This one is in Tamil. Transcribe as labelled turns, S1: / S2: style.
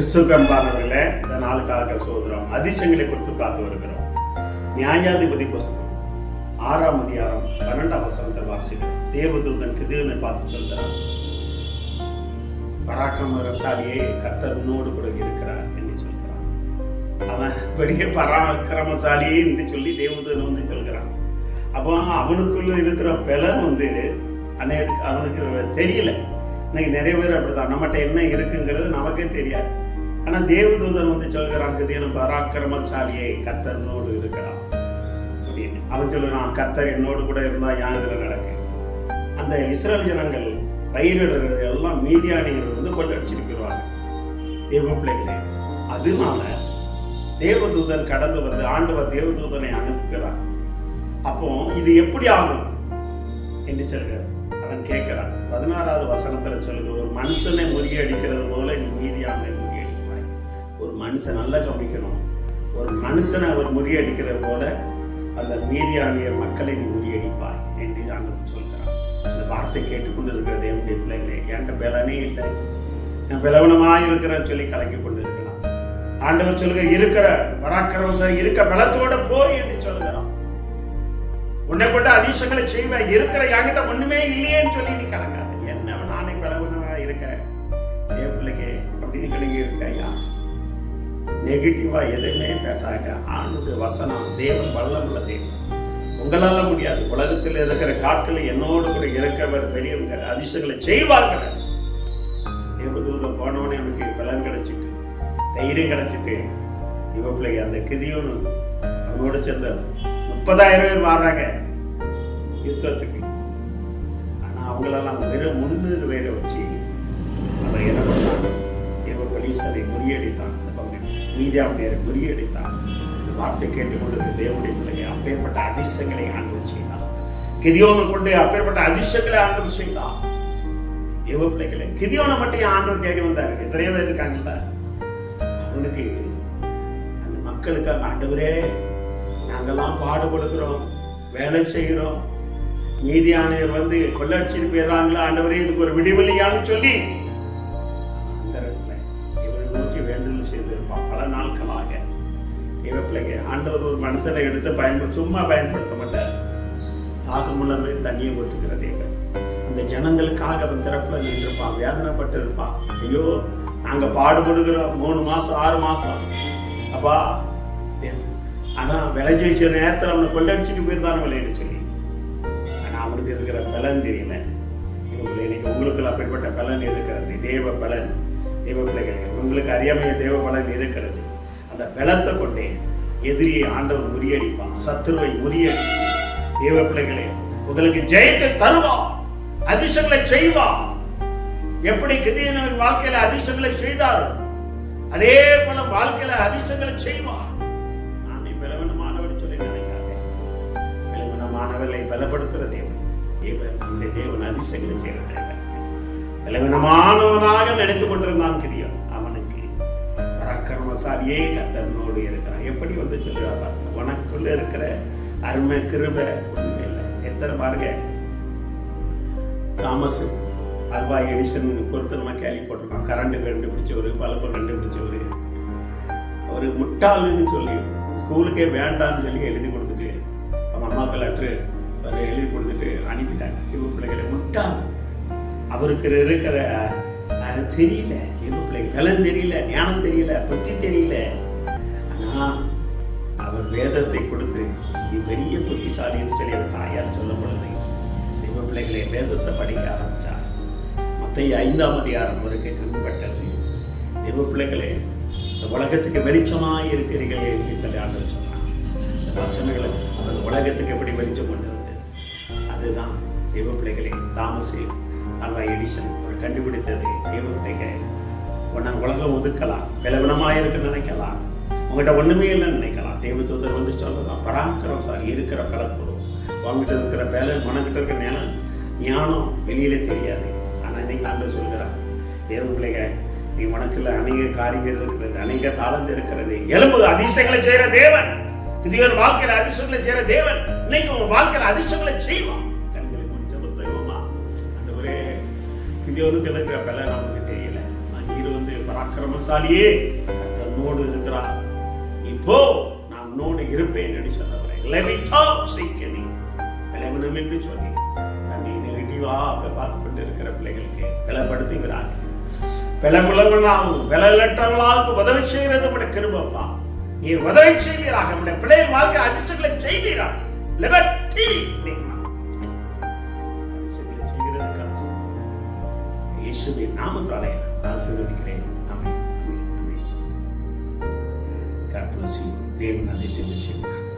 S1: கிறிஸ்துவன்பானவர்களே, இந்த நாளுக்காக சோதரம் அதிசயங்களை கொடுத்து பார்த்து வருகிறோம். நியாயாதிபதி புஸ்தகம் 6ஆம் அதிகாரம் 12ஆம் வசனத்தை வாசிக்கிறோம். தேவதூதன் கிதியோனை பார்த்து சொல்கிறான், பராக்கிரமசாலியே, கர்த்தர் உன்னோடு கூட இருக்கிறார் என்று சொல்கிறான். அவன் பெரிய பராக்கிரமசாலியே என்று சொல்லி தேவதூதன் வந்து சொல்கிறான். அப்போ அவனுக்குள்ள இருக்கிற பலன் அவனுக்கு தெரியல. இன்னைக்கு நிறைய பேர் அப்படிதான், நம்மகிட்ட என்ன இருக்குங்கிறது நமக்கே தெரியாது. ஆனா தேவதூதன் வந்து சொல்கிறான், கிதியோன் பராக்கிரமசாலியே, கர்த்தர் உன்னோடு இருக்கிறான் அப்படின்னு அவன் சொல்லுறான். கர்த்தர் என்னோடு கூட இருந்தா யாங்கிற நடக்கு. அந்த இஸ்ரேல் ஜனங்கள் பயிரிடுறது எல்லாம் மீதியானியர்கள் வந்து கொள்ளடிச்சிருக்கிறாங்க தேவ பிள்ளைகளே. அதனால தேவதூதன் கடந்து வந்து ஆண்டவர் தேவதூதனை அனுப்புகிறார். அப்போ இது எப்படி ஆகும் என்று சொல்கிறார். அவன் கேட்கிறான். 16வது வசனத்துல சொல்லுங்க, ஒரு மனுஷனை முறியடிக்கிறது போல நீ மீதியானை முறியடிப்பாய். ஒரு மனுஷன் நல்லா கவனிக்கணும், ஒரு மனுஷனை அவர் முறியடிக்கிறது போல அந்த மீதியானிய மக்களை நீ முறியடிப்பாய் என்று ஆண்டவர் சொல்கிறான். இந்த வார்த்தை கேட்டுக்கொண்டு இருக்கிறது என்னுடைய பிள்ளைகளே, என்கிட்ட பலனே இல்லை, நான் பலவனமாக இருக்கிறேன்னு சொல்லி கலக்கி கொண்டு இருக்கலாம். ஆண்டவர் சொல்லுங்க, இருக்கிற பராக்கிரமசாலி இருக்க பலத்தோட போய் என்று சொல்கிறான். உன்னை கொண்டு அதிசயங்களை செய்வேன், இருக்கிற என்கிட்ட ஒண்ணுமே இல்லையேன்னு சொல்லி நீ கலங்காத. என்ன நானே பலவனமா இருக்கிறேன் என் பிள்ளைக்கு அப்படின்னு கிளங்கி இருக்கையா, நெகட்டிவா எதுவுமே பேசாங்க. ஆண்டுடைய வசனம், தேவன் வல்லமுள்ள தேவன், உங்களால முடியாது. உலகத்தில் இருக்கிற காட்கள் என்னோடு கூட இருக்கிறவர் பெரியவங்க அதிசயங்களை செய்வார்கள். தேவதூதன் போனவனே அவனுக்கு பலன் கிடைச்சிட்டு தைரியம் கிடைச்சிட்டு இவ பிள்ளைங்க அந்த கிதியோனு அவனோட சேர்ந்த 30,000 பேர் வர்றாங்க யுத்தத்துக்கு. ஆனா அவங்களெல்லாம் வெறும் 300 பேரை வச்சு அவன் என்ன பண்ணான், தேவ பலீசரை முறியடித்தான், மீதியானியரை முறியடித்தான். இந்த வார்த்தை கேட்டுக்கொண்டு தேவனுடைய பிள்ளைங்க அப்பேற்பட்ட அதிசயங்களை ஆண்டவர் செய்தான். கிதியோனை கொண்டு அப்பேற்பட்ட அதிசயங்களை ஆண்டவர் செய்தான். தேவ பிள்ளைகளை கிதியோனை மட்டும் ஆண்டவர் தேடி வந்தாரு. எத்தனையோ பேர் இருக்காங்கல்ல, அவனுக்கு அந்த மக்களுக்கு ஆண்டவரே நாங்கெல்லாம் பாடுபடுகிறோம், வேலை செய்கிறோம், மீதியானியர் வந்து கொள்ளடிச்சிட்டு போயிடறாங்களா, ஆண்டவரே இதுக்கு ஒரு விடிவெளியான்னு சொல்லி அந்த இடத்துல இவரை நோக்கி வேண்டுதல் செய்திருப்பான் பல நாட்களாக. இவ பிள்ளைங்க ஆண்டவர் ஒரு மனுஷனை எடுத்து சும்மா பயன்படுத்த மாட்டார். தாகமுள்ளமே தண்ணியை ஒட்டுக்கிற தேவன் அந்த ஜனங்களுக்காக அவன் திறப்புல நின்றுப்பான், வேதனைப்பட்டு இருப்பான். ஐயோ நாங்க பாடுபடுகிறோம் 3 மாசம் 6 மாசம் அப்பா, ஆனா விளைஞ்ச நேரத்தில் அவனை கொள்ளடிச்சுட்டு போயிருந்தான விளையாடு சொல்லி. ஆனா அவனுக்கு இருக்கிற பலன் தெரியல. இன்னைக்கு உங்களுக்கு அப்படிப்பட்ட பலன் இருக்கிறது, தேவ பலன். தேவ பிள்ளைகளே, உங்களுக்கு அறியாமைய தேவ பலன் இருக்கிறது. அந்த பலத்தை கொண்டே எதிரியை ஆண்டவர் முறியடிப்பான், சத்துருவை முறியடிப்பான். தேவ பிள்ளைகளே, உங்களுக்கு ஜெயத்தை தருவான், அதிசயங்களை செய்வான். எப்படி கிதியோனின் வாழ்க்கையில அதிசயங்களை செய்தார், அதே போல வாழ்க்கையில அதிசயங்களை செய்வான். மாணவர்களை பலப்படுத்துகிற தேவன், தேவன் அதிசயங்களை செய்கிற தேவன். பலவீனமானவனாக நினைத்துக் கொண்டிருந்தான் கிதியோன். அவனுக்கு பராக்கிரமசாலியே கர்த்தரோடு இருக்கிறான். எப்படி வந்து சொல்லுவார், உனக்குள்ள இருக்கிற அருமை கிருபை ஒண்ணுமே இல்லை. எத்தனை பாருங்க, தாமஸ் அல்வா எடிசன் பொறுத்து நம்ம கேள்வி போட்டிருக்கோம். கரண்ட் கண்டுபிடிச்சவரு, பல்பு கண்டுபிடிச்சவரு, ஒரு முட்டாளுன்னு சொல்லி ஸ்கூலுக்கே வேண்டான்னு சொல்லி எழுதி கொடுத்துட்டு அம்மாவுக்கு லெட்ரு எழுதி கொடுத்துட்டு அனுப்பிட்டாங்க. இவ பிள்ளைகளை முட்டாள். அவருக்கு இருக்கிற தெரியல, இவ பிள்ளைங்க பலன் தெரியல, ஞானம் தெரியல, புத்தி தெரியல. ஆனா அவர் வேதத்தை கொடுத்து நீ பெரிய புத்திசாலின்னு சொல்லி அவர் தாயார் சொல்லும் பொழுது இவ பிள்ளைகளை வேதத்தை படிக்க ஆரம்பிச்சார். மத்தேயு 5ஆம் அதிகாரம் வரைக்கும் கண்பட்டது. இவ பிள்ளைகளே, இந்த உலகத்துக்கு வெளிச்சமாய் இருக்கிறீர்கள் என்று சொல்லி ஆண்டவர் சொன்னார். வசனங்களை அந்த உலகத்துக்கு எப்படி வெளிச்சம் கொண்டு வந்தது, அதுதான் தேவ பிள்ளைகளே. தாமஸ் அல்வா எடிசன் கண்டுபிடித்தது. தேவ பிள்ளைகளை, உன்னை உலகம் ஒதுக்கலாம், பலவீனமாக இருக்குன்னு நினைக்கலாம், உங்கள்கிட்ட ஒண்ணுமே இல்லைன்னு நினைக்கலாம். தேவதூதர் வந்து சொல்லலாம், பராக்கிரமசாலி இருக்கிற பலத்தோடு உங்ககிட்ட இருக்கிற பலன், உனக்கிட்ட இருக்கிற நிலம் ஞானம் வெளியிலே தெரியாது. ஆனா இன்னைக்கு ஆண்டவர் சொல்கிறார், தேவ பிள்ளைகள், நீ உனக்குள்ள அநேக காரியங்கள் இருக்கிறது, அநேக தாளந்து இருக்கிறது. எலும்பு அதிசயங்களை செய்யற தேவன், கிதியோன் வாழ்க்கையில அதிசயங்களை செய்யற தேவன் இன்னைக்கு உங்க வாழ்க்கையில அதிசயங்களை செய்வான். கண்களுக்கு கொஞ்சம் செய்வோமா? அந்த ஒரே கிதியோனுக்கு இருக்கிற பலன் நமக்கு தெரியல. நீர் வந்து பராக்கிரமசாலியே, கர்த்தர் உன்னோடு இருக்கிறார், இப்போ நான் உன்னோடு இருப்பேன் என்று சொன்னவரை பலவீனம் என்று சொல்லி தன்னை நெகட்டிவா பார்த்து கொண்டு இருக்கிற பிள்ளைகளுக்கு பலப்படுத்துகிறார்கள். பலமுள்ளவர்களாகவும் பலனற்றவர்களாகவும் உதவி செய்கிறது உடைய கிருபைப்பா. நீர் உதவி செய்வீராக, நம்முடைய பிள்ளைகள் வாழ்க்கை அதிசயங்களை செய்வீராக. இயேசுவின் நாமத்தாலே ஆசீர்வதிக்கிறேன். ஆமென். God bless you. தேவன் அதிசயம் செய்வார்.